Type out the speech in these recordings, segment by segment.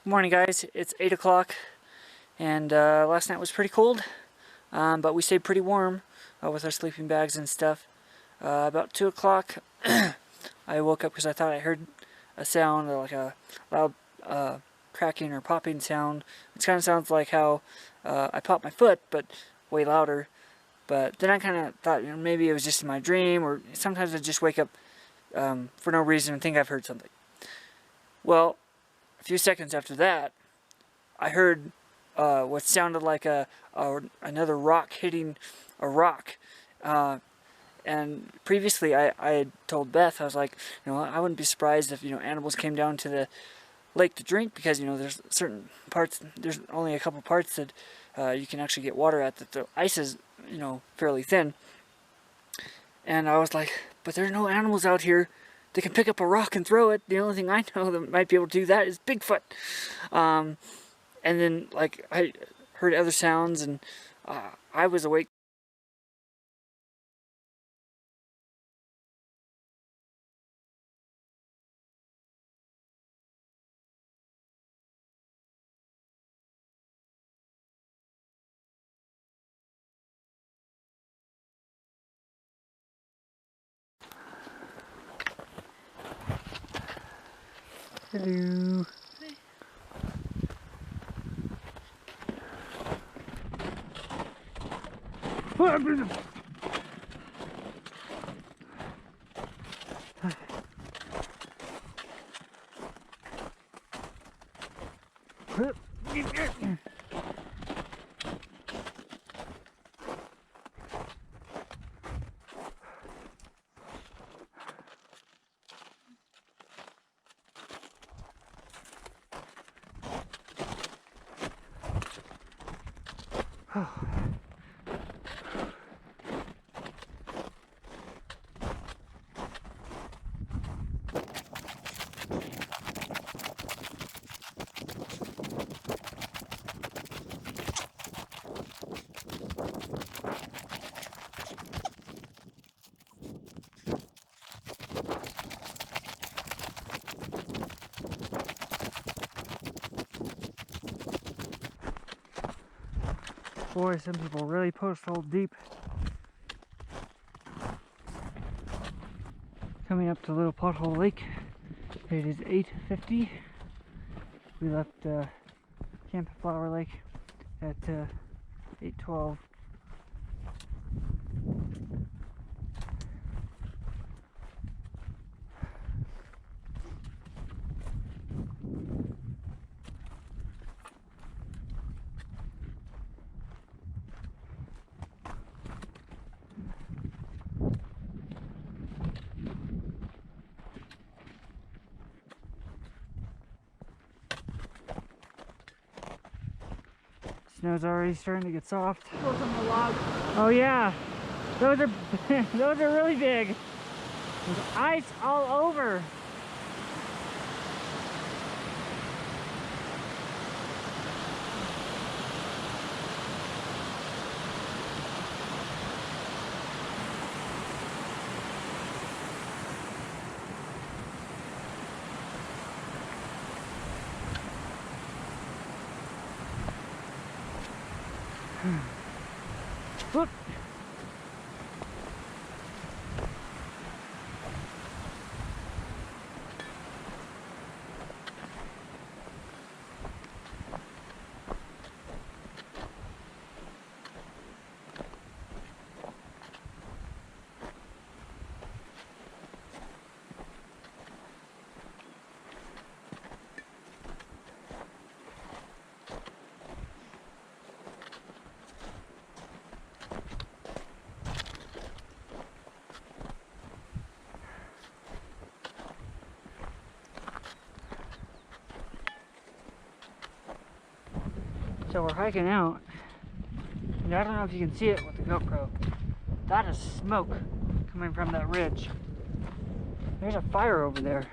Good morning, guys. It's 8 o'clock, and last night was pretty cold, but we stayed pretty warm with our sleeping bags and stuff. About 2 o'clock, I woke up because I thought I heard a sound, like a loud cracking or popping sound. It kind of sounds like how I popped my foot, but way louder. But then I kind of thought, maybe it was just in my dream, or sometimes I just wake up for no reason and think I've heard something. Well, a few seconds after that, I heard what sounded like another rock hitting a rock. And previously, I had told Beth, I was like, I wouldn't be surprised if animals came down to the lake to drink, because there's certain parts, there's only a couple parts that you can actually get water at, that the ice is fairly thin. And I was like, but there's no animals out here. They can pick up a rock and throw it. The only thing I know that might be able to do that is Bigfoot. And then, I heard other sounds, and I was awake. Hello. Boy, some people really post hole deep. Coming up to Little Pothole Lake. It is 8:50. We left Camp Flower Lake at 8:12. Snow's already starting to get soft. Those on the log. Oh yeah, those are those are really big. There's ice all over. Look. So we're hiking out, and I don't know if you can see it with the GoPro. That is smoke coming from that ridge. There's a fire over there.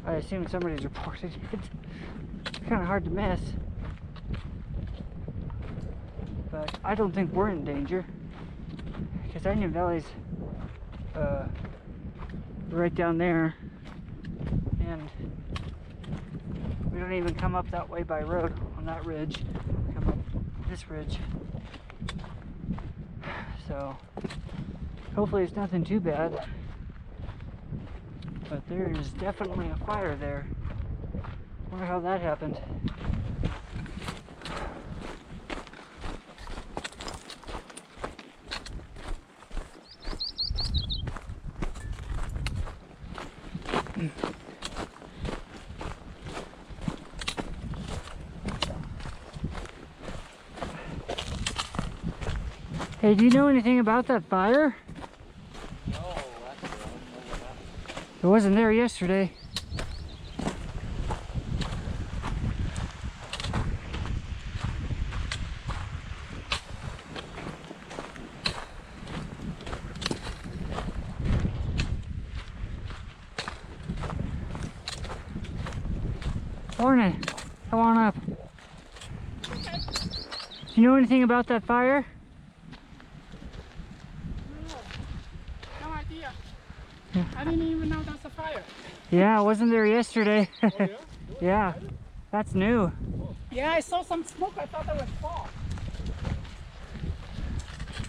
I assume somebody's reported it. It's kind of hard to miss. But I don't think we're in danger, because Onion Valley's right down there, and we don't even come up that way by road on that ridge. We come up this ridge. So hopefully it's nothing too bad. But there is definitely a fire there. Wonder how that happened. Hey, do you know anything about that fire? No, actually, I don't know what happened. It wasn't there yesterday. Morning. Come on up. Okay. Do you know anything about that fire? No idea. Yeah. I didn't even know that's a fire. Yeah, it wasn't there yesterday. Oh, yeah? Yeah, that's new. Yeah, I saw some smoke. I thought that was fall.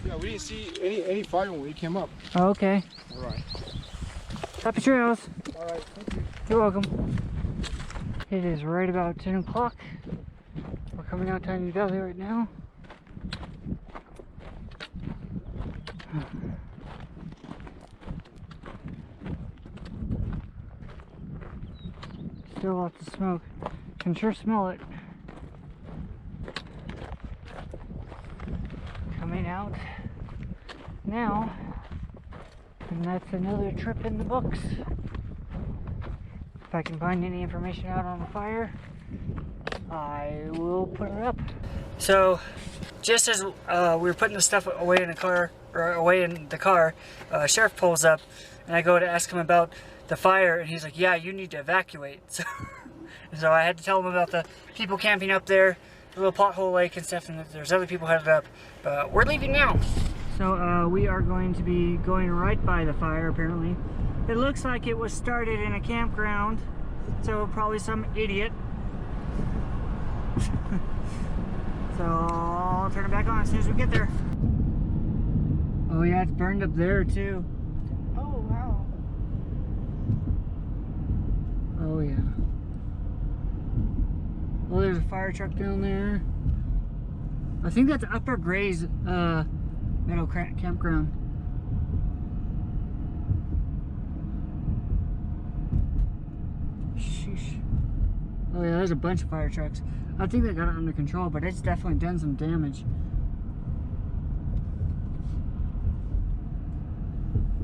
Yeah, we didn't see any fire when we came up. Oh, okay. All right. Happy trails. All right, thank you. You're welcome. It is right about 10 o'clock. We're coming out Tiny Valley right now. Still lots of smoke. Can sure smell it. Coming out now. And that's another trip in the books. If I can find any information out on the fire, I will put it up. So, just as we were putting the stuff away in the car, sheriff pulls up, and I go to ask him about the fire, and he's like, "Yeah, you need to evacuate." So I had to tell him about the people camping up there, the little pothole lake and stuff, and that there's other people headed up. But we're leaving now. So we are going to be going right by the fire, apparently. It looks like it was started in a campground, so probably some idiot. So I'll turn it back on as soon as we get there. Oh yeah, it's burned up there too. Oh, wow. Oh yeah. Oh, there's a fire truck down there. I think that's Upper Gray's Meadow Campground. Sheesh. Oh yeah, there's a bunch of fire trucks. I think they got it under control, but it's definitely done some damage.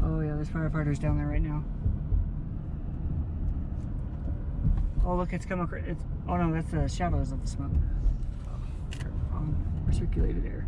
Oh yeah, there's firefighters down there right now. Oh look, it's coming. Oh no, that's the shadows of the smoke. Recirculated air.